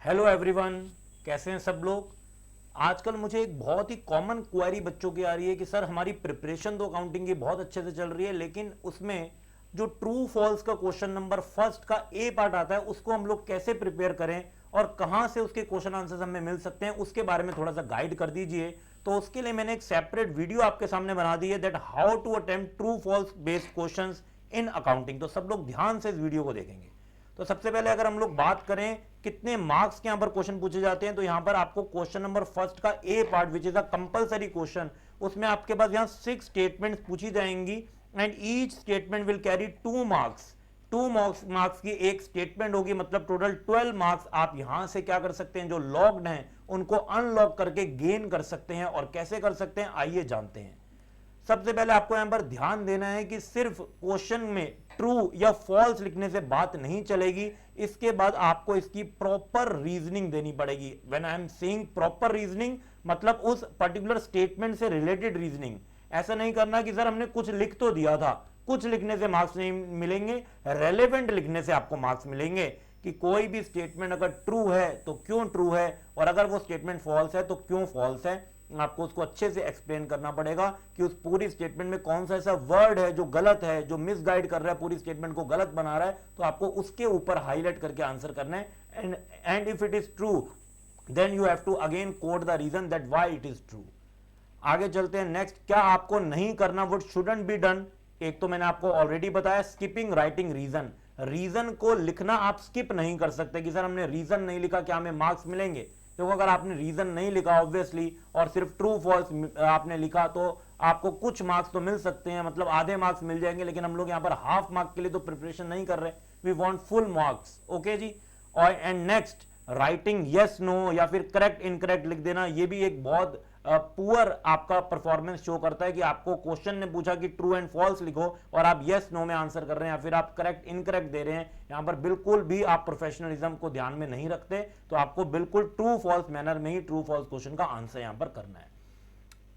Hello everyone, कैसे हैं सब लोग। आजकल मुझे एक बहुत ही कॉमन क्वेरी बच्चों की आ रही है कि सर हमारी प्रिपरेशन तो अकाउंटिंग की बहुत अच्छे से चल रही है, लेकिन उसमें जो ट्रू फॉल्स का क्वेश्चन नंबर फर्स्ट का ए पार्ट आता है उसको हम लोग कैसे प्रिपेयर करें और कहां से उसके क्वेश्चन आंसर्स हमें मिल सकते हैं, उसके बारे में थोड़ा सा गाइड कर दीजिए। तो उसके लिए मैंने एक सेपरेट वीडियो आपके सामने बना दी है, that how to attempt true false based questions in accounting. तो सब लोग ध्यान से इस वीडियो को देखेंगे। तो सबसे पहले अगर हम लोग बात करें कितने मार्क्स के यहां पर क्वेश्चन पूछे जाते हैं, तो यहां पर आपको क्वेश्चन नंबर फर्स्ट का A part which is a compulsory question, उसमें आपके पास यहां 6 स्टेटमेंट्स पूछी जाएंगी and each statement will carry 2 marks. 2 marks की एक स्टेटमेंट होगी, मतलब टोटल 12 मार्क्स आप यहां से क्या कर सकते हैं, जो लॉक्ड हैं उनको अनलॉक करके गेन कर सकते हैं। और कैसे कर सकते हैं आइए जानते हैं। सबसे पहले आपको यहां पर ध्यान देना है कि सिर्फ क्वेश्चन में ट्रू या फॉल्स लिखने से बात नहीं चलेगी, इसके बाद आपको इसकी प्रॉपर रीजनिंग देनी पड़ेगी। When I am saying proper reasoning, मतलब उस पर्टिकुलर स्टेटमेंट से रिलेटेड रीजनिंग। ऐसा नहीं करना कि सर हमने कुछ लिख तो दिया था, कुछ लिखने से मार्क्स नहीं मिलेंगे, रेलेवेंट लिखने से आपको मार्क्स मिलेंगे। कि कोई भी स्टेटमेंट अगर ट्रू है तो क्यों ट्रू है, और अगर वो स्टेटमेंट फॉल्स है तो क्यों फॉल्स है। आपको उसको अच्छे से एक्सप्लेन करना पड़ेगा कि उस पूरी स्टेटमेंट में कौन सा ऐसा वर्ड है जो गलत है, जो मिसगाइड कर रहा है, पूरी स्टेटमेंट को गलत बना रहा है। तो आपको उसके ऊपर हाईलाइट करके आंसर करना है। And if it is true then you have to again quote the reason that why it is true. आगे चलते हैं नेक्स्ट, क्या आपको नहीं करना, व्हाट शुडंट बी डन। एक तो मैंने आपको ऑलरेडी बताया, स्किपिंग राइटिंग रीजन। रीजन को लिखना आप स्किप नहीं कर सकते कि सर हमने रीजन नहीं लिखा, क्या हमें मार्क्स मिलेंगे। क्योंकि अगर आपने रीजन नहीं लिखा ऑब्वियसली और सिर्फ ट्रू फॉल्स आपने लिखा तो आपको कुछ मार्क्स तो मिल सकते हैं, मतलब आधे मार्क्स मिल जाएंगे, लेकिन हम लोग यहां पर हाफ मार्क के लिए तो प्रिपरेशन नहीं कर रहे, we want full marks. Okay ji. और and next, writing yes no या फिर करेक्ट इनकरेक्ट लिख देना, ये भी एक बहुत पुअर आपका परफॉर्मेंस शो करता है कि आपको क्वेश्चन ने पूछा कि ट्रू एंड फॉल्स लिखो और आप यस नो में आंसर कर रहे हैं या फिर आप करेक्ट इनकरेक्ट दे रहे हैं। यहां पर बिल्कुल भी आप प्रोफेशनलिज्म को ध्यान में नहीं रखते, तो आपको बिल्कुल ट्रू फॉल्स मैनर में ही ट्रू फॉल्स क्वेश्चन का आंसर यहां पर करना है।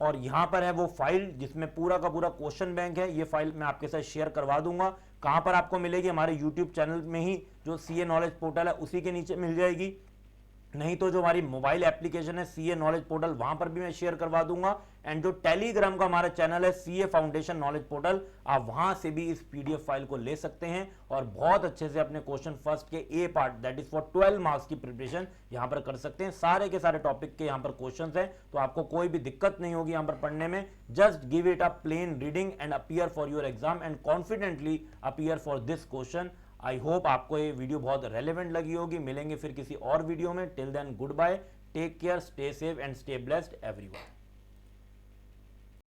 और यहां पर है वो फाइल जिसमें पूरा का पूरा क्वेश्चन बैंक है, ये फाइल मैं आपके साथ शेयर करवा दूंगा। कहां पर आपको मिलेगी, हमारे यूट्यूब चैनल में ही, जो सीए नॉलेज पोर्टल है उसी के नीचे मिल जाएगी। नहीं तो जो हमारी मोबाइल एप्लीकेशन है सीए नॉलेज पोर्टल, वहां पर भी मैं शेयर करवा दूंगा। एंड जो टेलीग्राम का हमारा चैनल है सीए फाउंडेशन नॉलेज पोर्टल, आप वहां से भी इस पीडीएफ फाइल को ले सकते हैं और बहुत अच्छे से अपने क्वेश्चन फर्स्ट के A part that is for 12 marks की प्रिपरेशन यहां पर कर सकते हैं। सारे के सारे टॉपिक के यहां पर क्वेश्चंस हैं, तो आपको कोई भी दिक्कत नहीं होगी यहां पर पढ़ने में। Just give it a plain reading and appear for your exam and confidently appear for this question. I hope आपको ये वीडियो बहुत रेलेवेंट लगी होगी। मिलेंगे फिर किसी और वीडियो में। Till then good bye, take care, stay safe and stay blessed everyone.